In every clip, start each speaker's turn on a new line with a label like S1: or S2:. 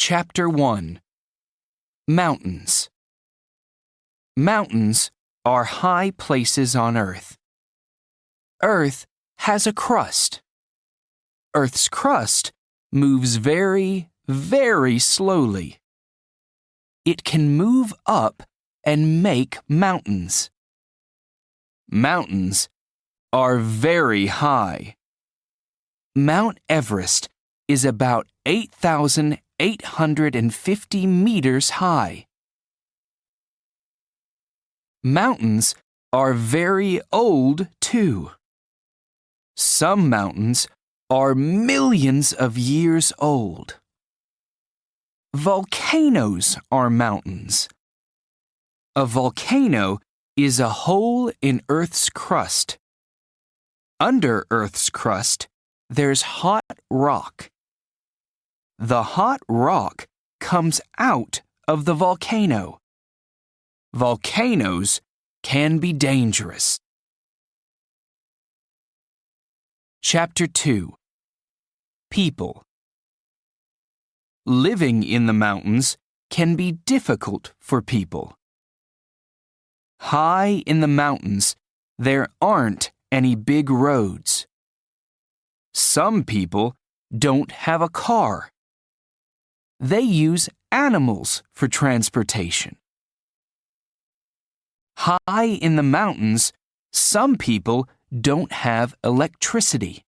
S1: Chapter 1. Mountains. Mountains are high places on Earth. Earth has a crust. Earth's crust moves very, very slowly. It can move up and make mountains. Mountains are very high. Mount Everest is about 8,850 meters high. Mountains are very old, too. Some mountains are millions of years old. Volcanoes are mountains. A volcano is a hole in Earth's crust. Under Earth's crust, there's hot rock. The hot rock comes out of the volcano. Volcanoes can be dangerous. Chapter 2. People. Living in the mountains can be difficult for people. High in the mountains, there aren't any big roads. Some people don't have a car. They use animals for transportation. High in the mountains, some people don't have electricity.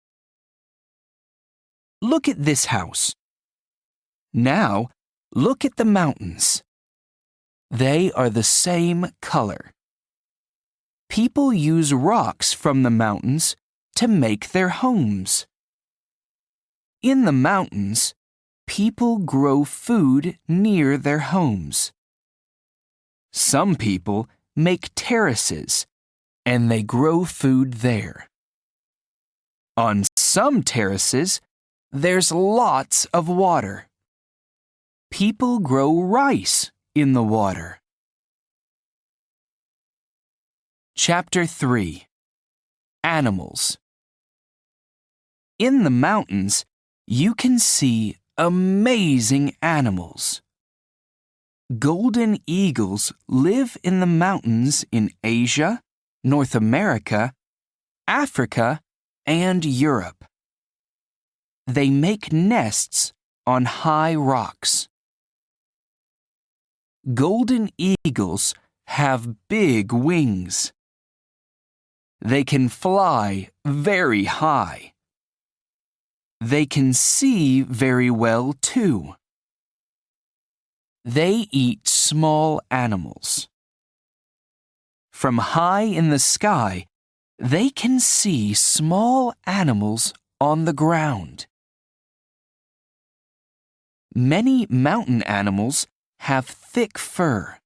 S1: Look at this house. Now, look at the mountains. They are the same color. People use rocks from the mountains to make their homes. In the mountains, people grow food near their homes. Some people make terraces, and they grow food there. On some terraces, there's lots of water. People grow rice in the water. Chapter 3. Animals. In the mountains, you can see amazing animals. Golden eagles live in the mountains in Asia, North America, Africa, and Europe. They make nests on high rocks. Golden eagles have big wings. They can fly very high. They can see very well, too. They eat small animals. From high in the sky, they can see small animals on the ground. Many mountain animals have thick fur.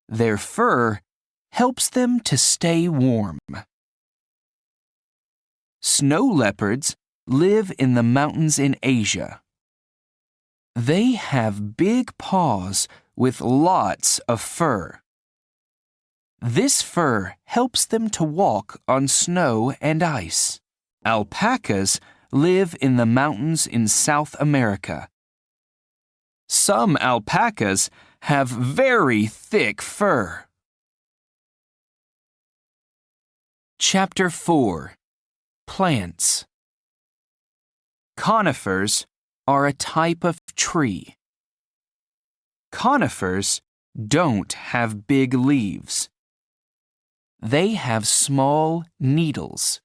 S1: Their fur helps them to stay warm. Snow leopards live in the mountains in Asia. They have big paws with lots of fur. This fur helps them to walk on snow and ice. Alpacas live in the mountains in South America. Some alpacas have very thick fur. Chapter 4. Plants. Conifers are a type of tree. Conifers don't have big leaves. They have small needles.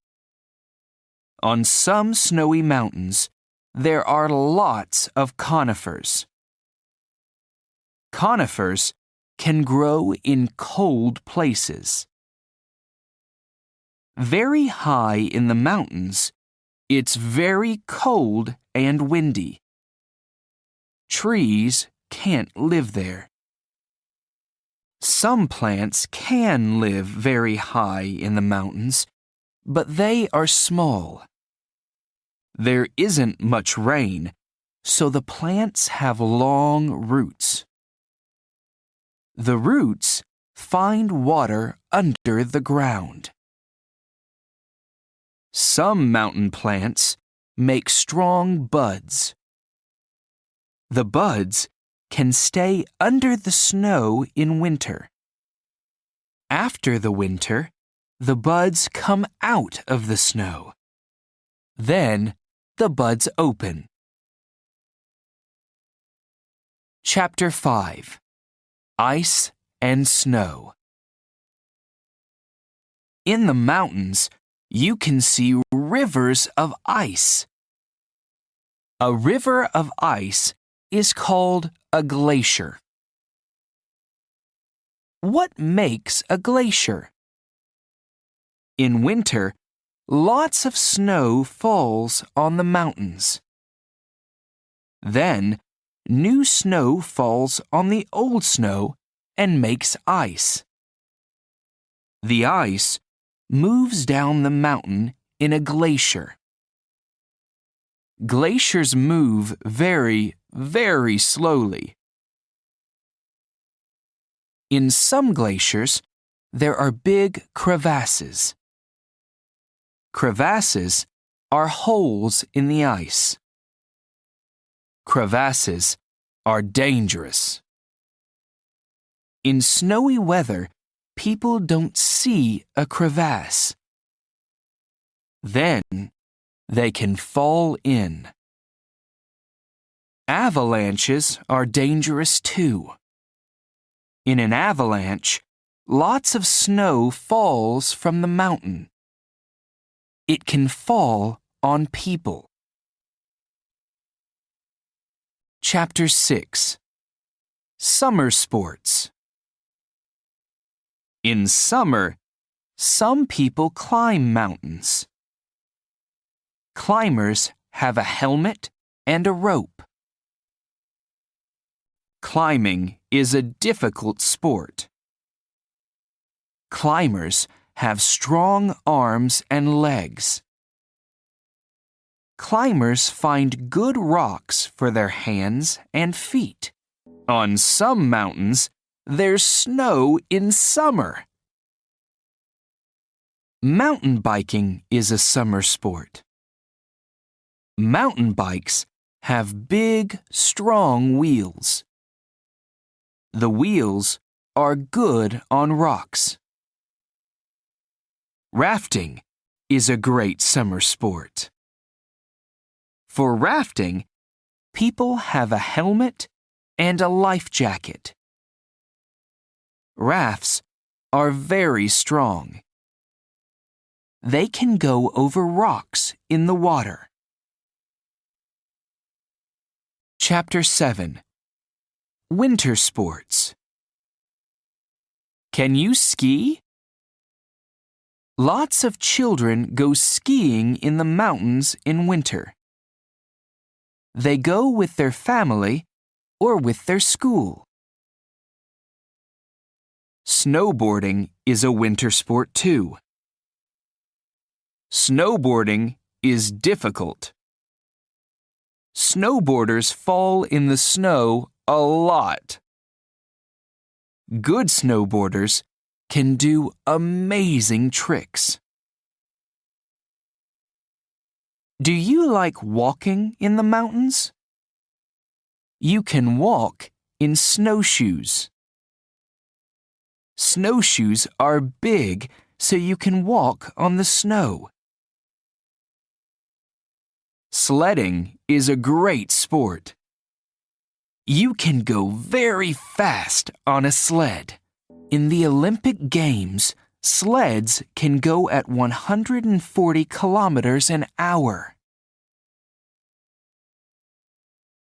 S1: On some snowy mountains, there are lots of conifers. Conifers can grow in cold places. Very high in the mountains, it's very cold and windy. Trees can't live there. Some plants can live very high in the mountains, but they are small. There isn't much rain, so the plants have long roots. The roots find water under the ground. Some mountain plants make strong buds. The buds can stay under the snow in winter. After the winter, the buds come out of the snow. Then the buds open. Chapter 5. Ice and Snow. In the mountains, you can see rivers of ice. A river of ice is called a glacier. What makes a glacier? In winter, lots of snow falls on the mountains. Then, new snow falls on the old snow and makes ice. The ice moves down the mountain in a glacier. Glaciers move very, very slowly. In some glaciers, there are big crevasses. Crevasses are holes in the ice. Crevasses are dangerous. In snowy weather, people don't see a crevasse. Then they can fall in. Avalanches are dangerous too. In an avalanche, lots of snow falls from the mountain. It can fall on people. Chapter 6. Summer Sports. In summer, some people climb mountains. Climbers have a helmet and a rope. Climbing is a difficult sport. Climbers have strong arms and legs. Climbers find good rocks for their hands and feet. On some mountains, there's snow in summer. Mountain biking is a summer sport. Mountain bikes have big, strong wheels. The wheels are good on rocks. Rafting is a great summer sport. For rafting, people have a helmet and a life jacket. Rafts are very strong. They can go over rocks in the water. Chapter 7. Winter Sports. Can you ski? Lots of children go skiing in the mountains in winter. They go with their family or with their school. Snowboarding is a winter sport too. Snowboarding is difficult. Snowboarders fall in the snow a lot. Good snowboarders can do amazing tricks. Do you like walking in the mountains? You can walk in snowshoes. Snowshoes are big so you can walk on the snow. Sledding is a great sport. You can go very fast on a sled. In the Olympic Games, sleds can go at 140 kilometers an hour.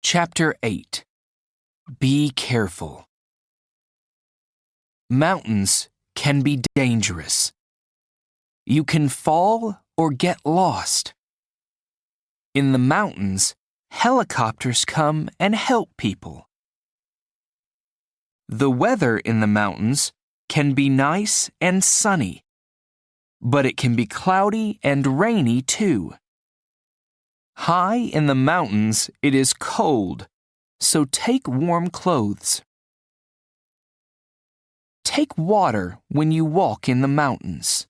S1: Chapter 8. Be careful. Mountains can be dangerous. You can fall or get lost. In the mountains, helicopters come and help people. The weather in the mountains can be nice and sunny, but it can be cloudy and rainy too. High in the mountains, it is cold, so take warm clothes. Take water when you walk in the mountains.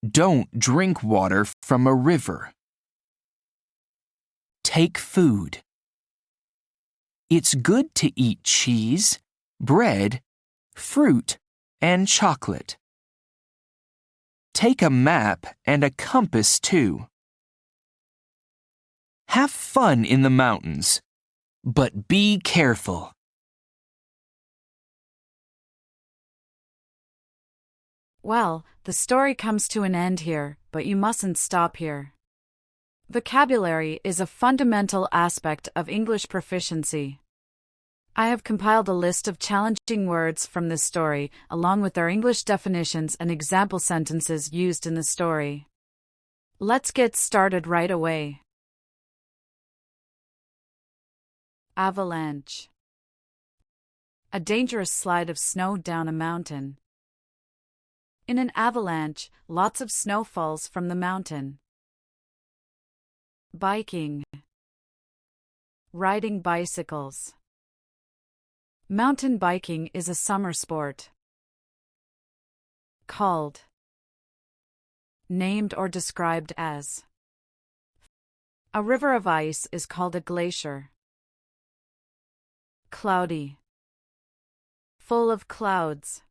S1: Don't drink water from a river. Take food. It's good to eat cheese, bread, fruit, and chocolate. Take a map and a compass too. Have fun in the mountains, but be careful.
S2: Well, the story comes to an end here, but you mustn't stop here. Vocabulary is a fundamental aspect of English proficiency. I have compiled a list of challenging words from this story, along with their English definitions and example sentences used in the story. Let's get started right away. Avalanche. A dangerous slide of snow down a mountain. In an avalanche, lots of snow falls from the mountain. Biking. Riding bicycles. Mountain biking is a summer sport. Called. Named or described as. A river of ice is called a glacier. Cloudy. Full of clouds.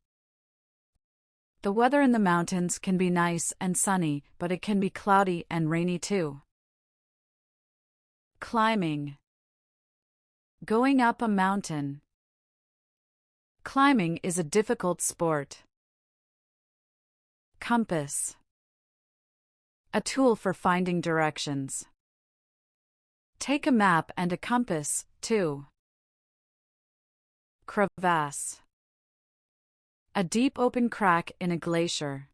S2: The weather in the mountains can be nice and sunny, but it can be cloudy and rainy too. Climbing. Going up a mountain. Climbing is a difficult sport. Compass. A tool for finding directions. Take a map and a compass, too. Crevasse. A deep open crack in a glacier.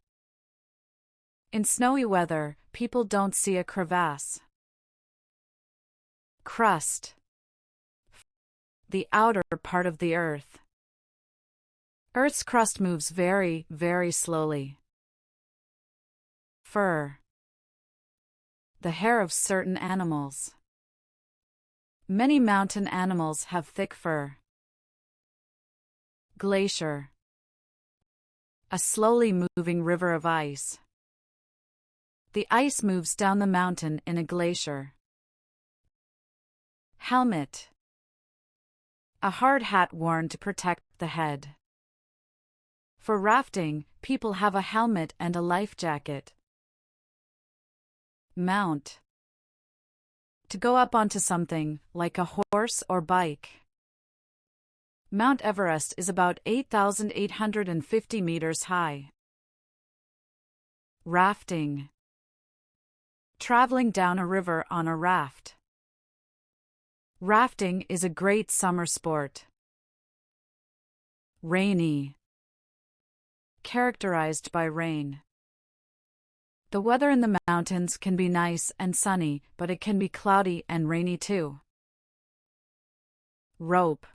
S2: In snowy weather, people don't see a crevasse. Crust. The outer part of the earth. Earth's crust moves very, very slowly. Fur. The hair of certain animals. Many mountain animals have thick fur. Glacier. A slowly moving river of ice. The ice moves down the mountain in a glacier. Helmet. A hard hat worn to protect the head. For rafting, people have a helmet and a life jacket. Mount. To go up onto something, like a horse or bike. Mount Everest is about 8,850 meters high. Rafting. Traveling down a river on a raft. Rafting is a great summer sport. Rainy. Characterized by rain. The weather in the mountains can be nice and sunny, but it can be cloudy and rainy too. Rope.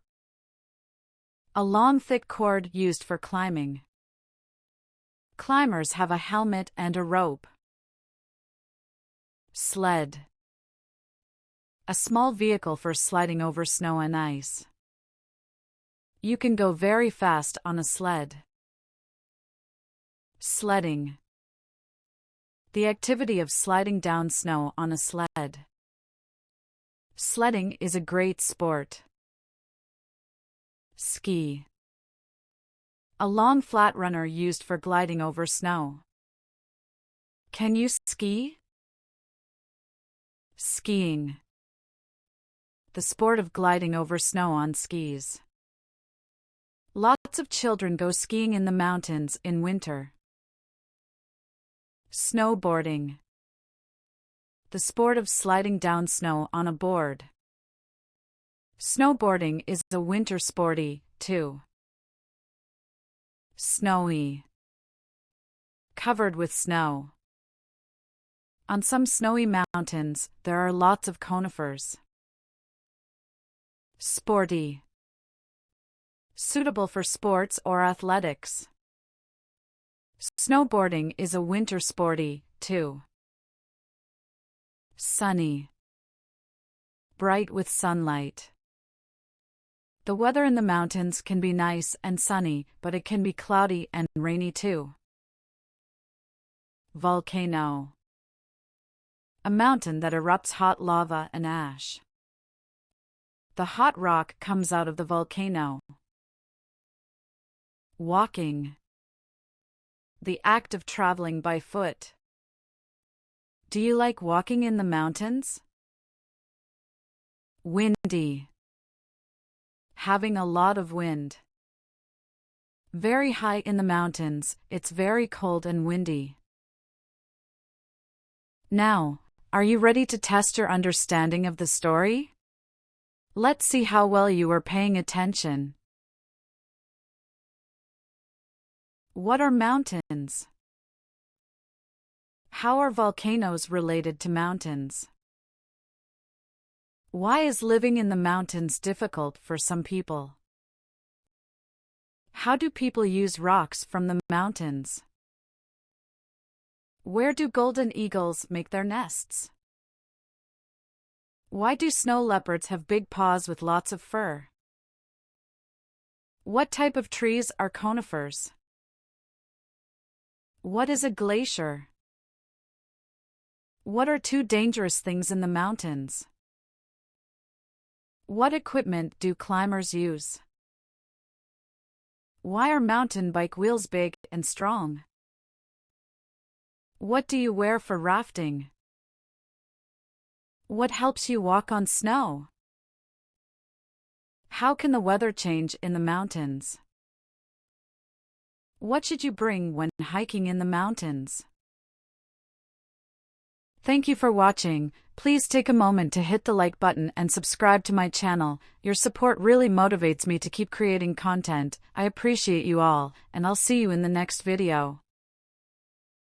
S2: A long thick cord used for climbing. Climbers have a helmet and a rope. Sled. A small vehicle for sliding over snow and ice. You can go very fast on a sled. Sledding. The activity of sliding down snow on a sled. Sledding is a great sport. Ski. A long flat runner used for gliding over snow. Can you ski? Skiing. The sport of gliding over snow on skis. Lots of children go skiing in the mountains in winter. Snowboarding. The sport of sliding down snow on a board. Snowboarding is a winter sporty, too. Snowy. Covered with snow. On some snowy mountains, there are lots of conifers. Sporty. Suitable for sports or athletics. Snowboarding is a winter sporty, too. Sunny. Bright with sunlight. The weather in the mountains can be nice and sunny, but it can be cloudy and rainy too. Volcano. A mountain that erupts hot lava and ash. The hot rock comes out of the volcano. Walking. The act of traveling by foot. Do you like walking in the mountains? Windy. Having a lot of wind. Very high in the mountains, it's very cold and windy. Now, are you ready to test your understanding of the story? Let's see how well you are paying attention. What are mountains? How are volcanoes related to mountains? Why is living in the mountains difficult for some people? How do people use rocks from the mountains? Where do golden eagles make their nests? Why do snow leopards have big paws with lots of fur? What type of trees are conifers? What is a glacier? What are two dangerous things in the mountains? What equipment do climbers use? Why are mountain bike wheels big and strong? What do you wear for rafting? What helps you walk on snow? How can the weather change in the mountains? What should you bring when hiking in the mountains? Thank you for watching. Please take a moment to hit the like button and subscribe to my channel. Your support really motivates me to keep creating content. I appreciate you all, and I'll see you in the next video.